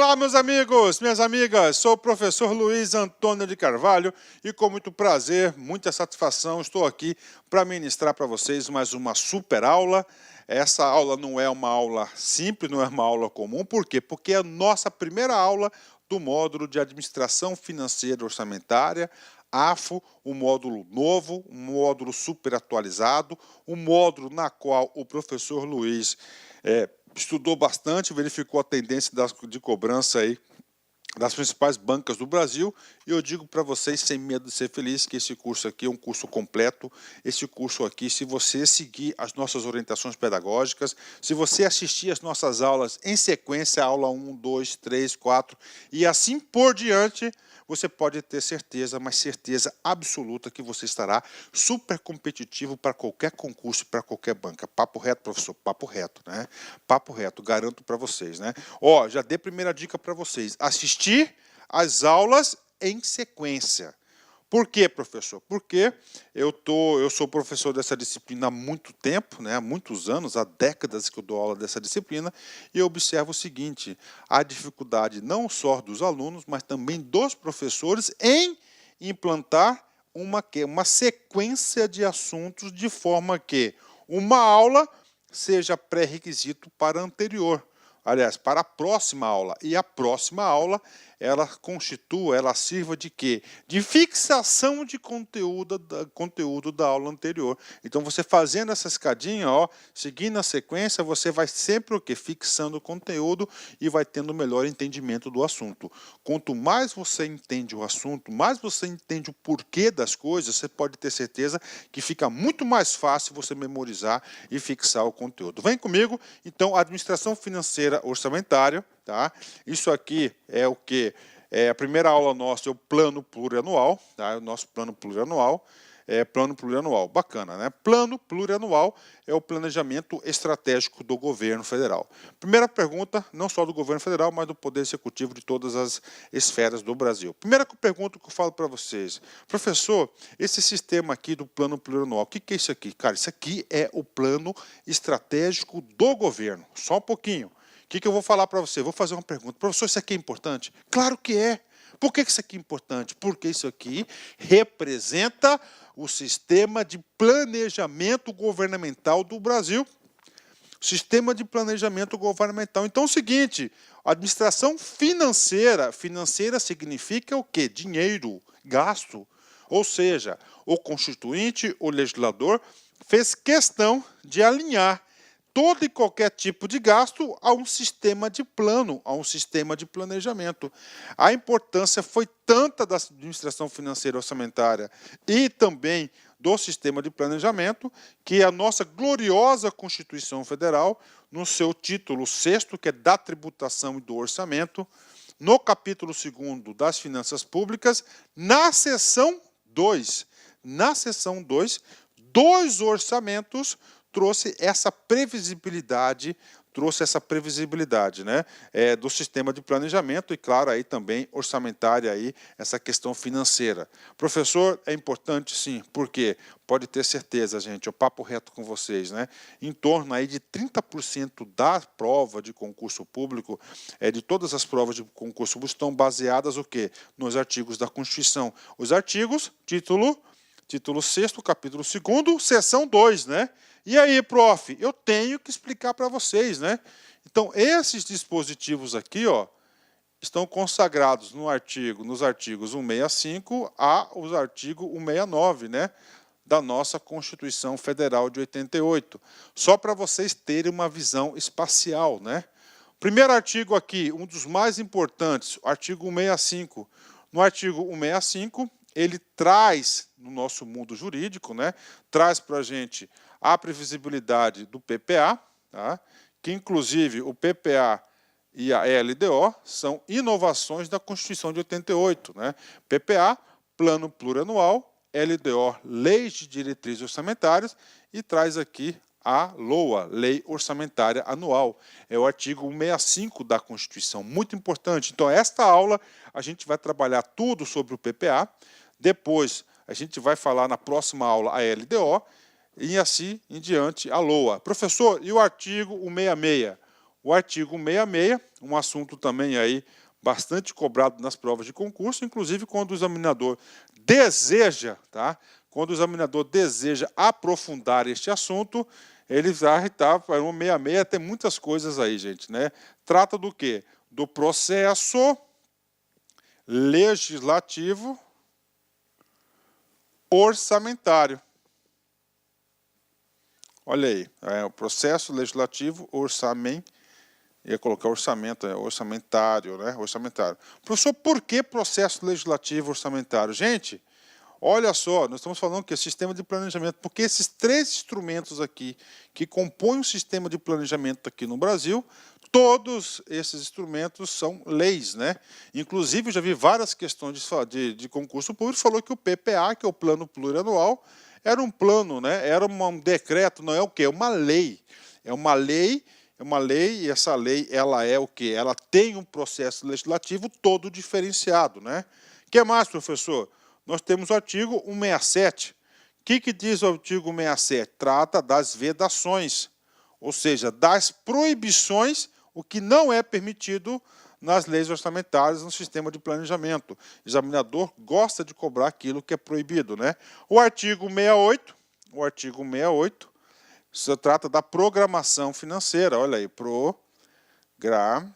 Olá, meus amigos, minhas amigas, sou o professor Luiz Antônio de Carvalho e com muito prazer, muita satisfação, estou aqui para ministrar para vocês mais uma super aula. Essa aula não é uma aula simples, não é uma aula comum, por quê? Porque é a nossa primeira aula do módulo de Administração Financeira Orçamentária, AFO, um módulo novo, um módulo super atualizado, um módulo na qual o professor Luiz estudou bastante, verificou a tendência de cobrança aí das principais bancas do Brasil, e eu digo para vocês, sem medo de ser feliz, que esse curso aqui é um curso completo. Esse curso aqui, se você seguir as nossas orientações pedagógicas, se você assistir as nossas aulas em sequência, aula 1, 2, 3, 4 e assim por diante, você pode ter certeza, mas certeza absoluta, que você estará super competitivo para qualquer concurso, para qualquer banca. Papo reto, professor, papo reto, né? Papo reto, garanto para vocês, né? Ó, já dei a primeira dica para vocês: assistir às aulas em sequência. Por quê, professor? Porque eu sou professor dessa disciplina há muito tempo, né? Há muitos anos, há décadas que eu dou aula dessa disciplina, e eu observo o seguinte: a dificuldade não só dos alunos, mas também dos professores em implantar uma sequência de assuntos de forma que uma aula seja pré-requisito para a anterior. Aliás, para a próxima aula. E a próxima aula, ela sirva de quê? De fixação de conteúdo da aula anterior. Então, você fazendo essa escadinha, ó, seguindo a sequência, você vai sempre o quê? Fixando o conteúdo e vai tendo melhor entendimento do assunto. Quanto mais você entende o assunto, mais você entende o porquê das coisas, você pode ter certeza que fica muito mais fácil você memorizar e fixar o conteúdo. Vem comigo, então, administração financeira orçamentária, tá? Isso aqui é o que? A primeira aula nossa é o plano plurianual, tá? O nosso plano plurianual. Plano plurianual, bacana, né? Plano plurianual é o planejamento estratégico do governo federal. Primeira pergunta, não só do governo federal, mas do poder executivo de todas as esferas do Brasil. Primeira pergunta que eu falo para vocês: professor, esse sistema aqui do plano plurianual, o que é isso aqui? Cara, isso aqui é o plano estratégico do governo. Só um pouquinho. O que eu vou falar para você? Vou fazer uma pergunta. Professor, isso aqui é importante? Claro que é. Por que isso aqui é importante? Porque isso aqui representa o sistema de planejamento governamental do Brasil. Sistema de planejamento governamental. Então é o seguinte: administração financeira. Financeira significa o quê? Dinheiro, gasto. Ou seja, o constituinte, o legislador, fez questão de alinhar todo e qualquer tipo de gasto a um sistema de plano, a um sistema de planejamento. A importância foi tanta da administração financeira orçamentária e também do sistema de planejamento, que a nossa gloriosa Constituição Federal, no seu título 6º, que é da tributação e do orçamento, no capítulo 2º das finanças públicas, na seção 2, dois orçamentos, trouxe essa previsibilidade, né, do sistema de planejamento e, claro, aí também orçamentária, aí, essa questão financeira. Professor, é importante sim, porque pode ter certeza, gente, eu papo reto com vocês, né, em torno aí de 30% da prova de concurso público, de todas as provas de concurso público, estão baseadas o quê? Nos artigos da Constituição. Os artigos, título 6º, capítulo 2º, seção 2, né? E aí, prof, eu tenho que explicar para vocês, né? Então, esses dispositivos aqui, ó, estão consagrados nos artigos 165 a os artigos 169, né? Da nossa Constituição Federal de 88. Só para vocês terem uma visão espacial, né? Primeiro artigo aqui, um dos mais importantes, o artigo 165. No artigo 165, ele traz, no nosso mundo jurídico, né, traz para a gente a previsibilidade do PPA, tá? Que inclusive o PPA e a LDO são inovações da Constituição de 88. Né? PPA, Plano Plurianual, LDO, Leis de Diretrizes Orçamentárias, e traz aqui a LOA, Lei Orçamentária Anual. É o artigo 165 da Constituição, muito importante. Então, esta aula a gente vai trabalhar tudo sobre o PPA, depois a gente vai falar na próxima aula a LDO, e assim em diante a LOA. Professor, e o artigo 166? o artigo 66, um assunto também aí bastante cobrado nas provas de concurso, inclusive quando o examinador deseja, tá? Quando o examinador deseja aprofundar este assunto, ele vai estar para o 66, tem muitas coisas aí, gente, né? Trata do quê? Do processo legislativo orçamentário. Olha aí, o processo legislativo orçamentário. Ia colocar orçamento, orçamentário, né? Orçamentário. Professor, por que processo legislativo orçamentário? Gente, olha só, nós estamos falando que é sistema de planejamento, porque esses três instrumentos aqui que compõem o sistema de planejamento aqui no Brasil, todos esses instrumentos são leis, né? Inclusive, eu já vi várias questões de concurso público, falou que o PPA, que é o Plano Plurianual, era um plano, né? Era um decreto, não é o quê? É uma lei. É uma lei e essa lei, ela é o quê? Ela tem um processo legislativo todo diferenciado, né? O que mais, professor? Nós temos o artigo 167. O que diz o artigo 167? Trata das vedações, ou seja, das proibições, o que não é permitido nas leis orçamentárias no sistema de planejamento. O examinador gosta de cobrar aquilo que é proibido, né? O artigo 68, se trata da programação financeira. Olha aí, programação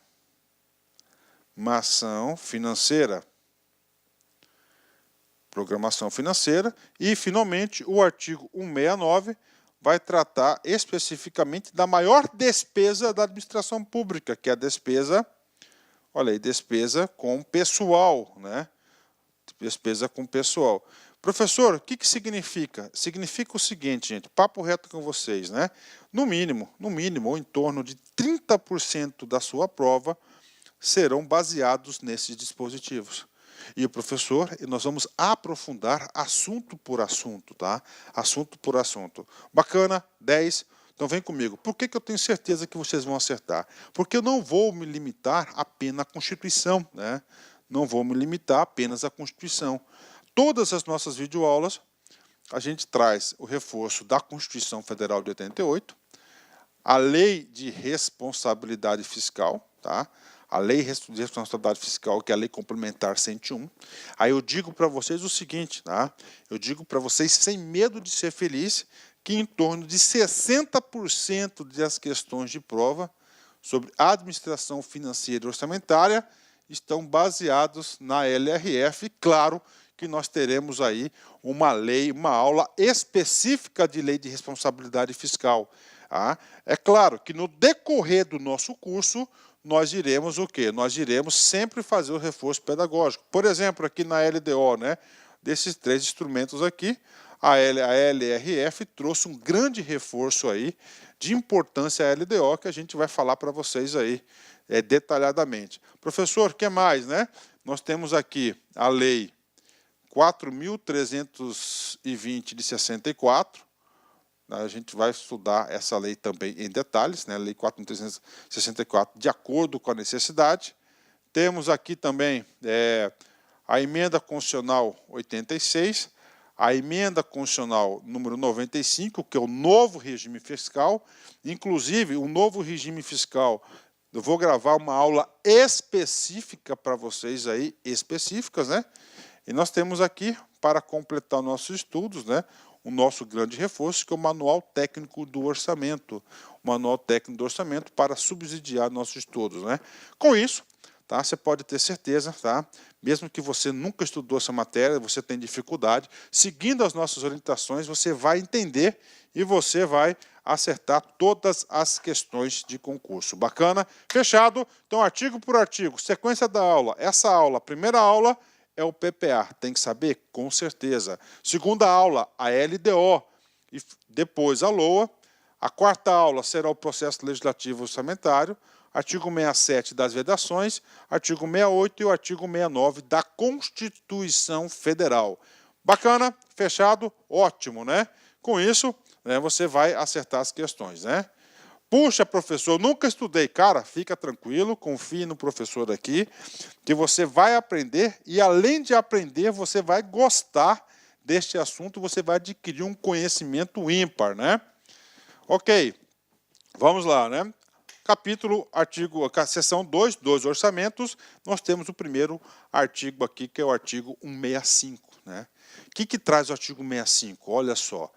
financeira. Programação financeira. E, finalmente, o artigo 169 vai tratar especificamente da maior despesa da administração pública, que é a despesa, olha aí, despesa com pessoal, né? Despesa com pessoal. Professor, o que significa? Significa o seguinte, gente, papo reto com vocês, né? No mínimo, ou em torno de 30% da sua prova serão baseados nesses dispositivos. E o professor, nós vamos aprofundar assunto por assunto, tá? Assunto por assunto. Bacana? 10. Então vem comigo. Por que eu tenho certeza que vocês vão acertar? Porque eu não vou me limitar apenas à Constituição, né? Não vou me limitar apenas à Constituição. Todas as nossas videoaulas, a gente traz o reforço da Constituição Federal de 88, a Lei de Responsabilidade Fiscal, tá? A Lei de Responsabilidade Fiscal, que é a Lei Complementar 101. Aí eu digo para vocês o seguinte, tá? Eu digo para vocês, sem medo de ser feliz, que em torno de 60% das questões de prova sobre administração financeira e orçamentária estão baseados na LRF, claro, que nós teremos aí uma lei, uma aula específica de lei de responsabilidade fiscal. Ah, é claro que no decorrer do nosso curso, nós iremos o quê? Nós iremos sempre fazer o reforço pedagógico. Por exemplo, aqui na LDO, né, desses três instrumentos aqui, a LRF trouxe um grande reforço aí de importância à LDO, que a gente vai falar para vocês aí detalhadamente. Professor, o que mais, né? Nós temos aqui a lei 4.320 de 64, a gente vai estudar essa lei também em detalhes, né? Lei 4.364, de acordo com a necessidade. Temos aqui também a emenda constitucional 86, a emenda constitucional número 95, que é o novo regime fiscal. Inclusive, o novo regime fiscal, eu vou gravar uma aula específica para vocês aí, específicas, né? E nós temos aqui, para completar nossos estudos, né, o nosso grande reforço, que é o Manual Técnico do Orçamento. O Manual Técnico do Orçamento para subsidiar nossos estudos, né? Com isso, tá, você pode ter certeza, tá? Mesmo que você nunca estudou essa matéria, você tem dificuldade, seguindo as nossas orientações, você vai entender e você vai acertar todas as questões de concurso. Bacana? Fechado? Então, artigo por artigo, sequência da aula. Essa aula, primeira aula, é o PPA, tem que saber? Com certeza. Segunda aula, a LDO, e depois a LOA. A quarta aula será o processo legislativo orçamentário, artigo 67 das vedações, artigo 68 e o artigo 69 da Constituição Federal. Bacana? Fechado? Ótimo, né? Com isso, né, você vai acertar as questões, né? Puxa, professor, nunca estudei. Cara, fica tranquilo, confie no professor aqui, que você vai aprender e, além de aprender, você vai gostar deste assunto, você vai adquirir um conhecimento ímpar, né? Ok, vamos lá, né? Seção 2, dois orçamentos, nós temos o primeiro artigo aqui, que é o artigo 165. Né? O que traz o artigo 165? Olha só.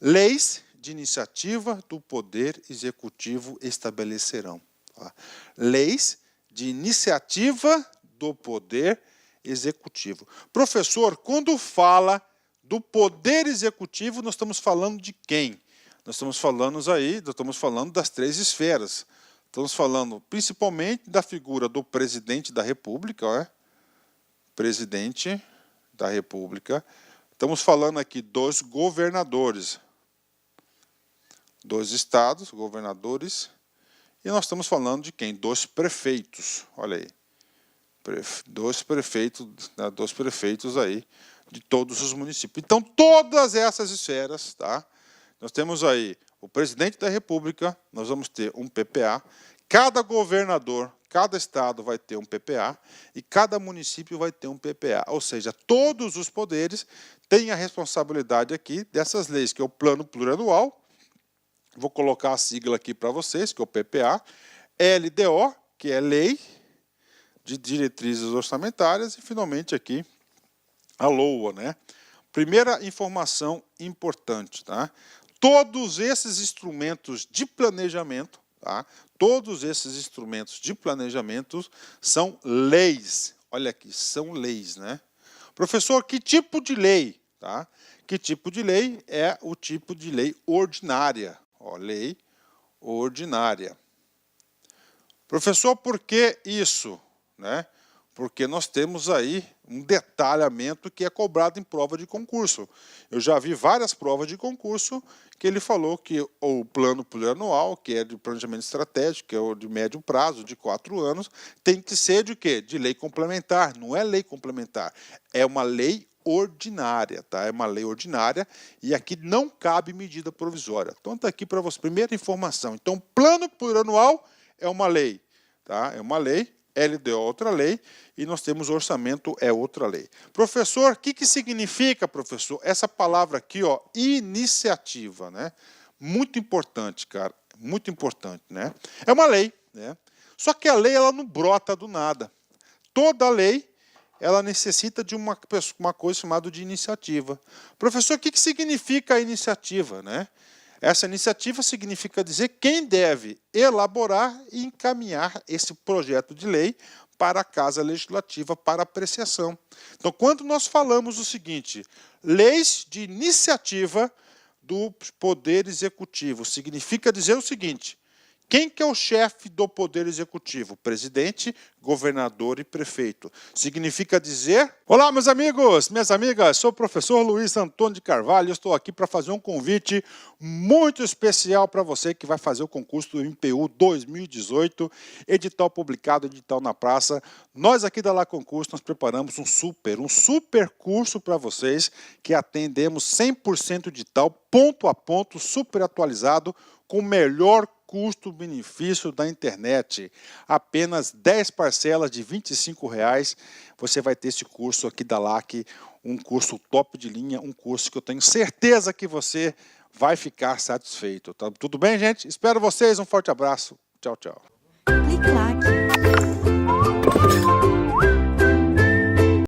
Leis de iniciativa do Poder Executivo estabelecerão. Tá? Leis de iniciativa do Poder Executivo. Professor, quando fala do Poder Executivo, nós estamos falando de quem? Nós estamos falando das três esferas. Estamos falando principalmente da figura do Presidente da República, Presidente da República. Estamos falando aqui dos governadores, dos estados, governadores, e nós estamos falando de quem? Dos prefeitos, olha aí, dos prefeitos aí, de todos os municípios. Então, todas essas esferas, tá? Nós temos aí o Presidente da República, nós vamos ter um PPA, cada governador, cada estado vai ter um PPA e cada município vai ter um PPA, ou seja, todos os poderes têm a responsabilidade aqui dessas leis, que é o Plano Plurianual, vou colocar a sigla aqui para vocês, que é o PPA, LDO, que é Lei de Diretrizes Orçamentárias, e finalmente aqui a LOA, né? Primeira informação importante, tá? Todos esses instrumentos de planejamento, tá? Todos esses instrumentos de planejamento são leis. Olha aqui, são leis, né? Professor, que tipo de lei? Tá? Que tipo de lei? É o tipo de lei ordinária. Ó, lei ordinária. Professor, por que isso? Né? Porque nós temos aí um detalhamento que é cobrado em prova de concurso. Eu já vi várias provas de concurso que ele falou que o plano plurianual, que é de planejamento estratégico, que é o de médio prazo, de 4 anos, tem que ser de quê? De lei complementar. Não é lei complementar, é uma lei ordinária, tá? É uma lei ordinária e aqui não cabe medida provisória. Então está aqui para você. Primeira informação. Então, plano plurianual é uma lei, tá? É uma lei. LDO é outra lei, e nós temos orçamento, é outra lei. Professor, o que significa, professor, essa palavra aqui, ó, iniciativa, né? Muito importante, cara, muito importante, né? É uma lei, né? Só que a lei, ela não brota do nada. Toda lei, ela necessita de uma coisa chamada de iniciativa. Professor, o que significa a iniciativa, né? Essa iniciativa significa dizer quem deve elaborar e encaminhar esse projeto de lei para a Casa Legislativa para apreciação. Então, quando nós falamos o seguinte, leis de iniciativa do Poder Executivo, significa dizer o seguinte, quem que é o chefe do Poder Executivo? Presidente, governador e prefeito. Significa dizer... Olá, meus amigos, minhas amigas, sou o professor Luiz Antônio de Carvalho e estou aqui para fazer um convite muito especial para você que vai fazer o concurso do MPU 2018, edital publicado, edital na praça. Nós aqui da La Concurso, nós preparamos um super curso para vocês que atendemos 100% edital, ponto a ponto, super atualizado, com o melhor custo-benefício da internet. Apenas 10 parcelas de R$ 25,00. Você vai ter esse curso aqui da LAC, um curso top de linha, um curso que eu tenho certeza que você vai ficar satisfeito. Tá tudo bem, gente? Espero vocês. Um forte abraço. Tchau, tchau. Clique lá.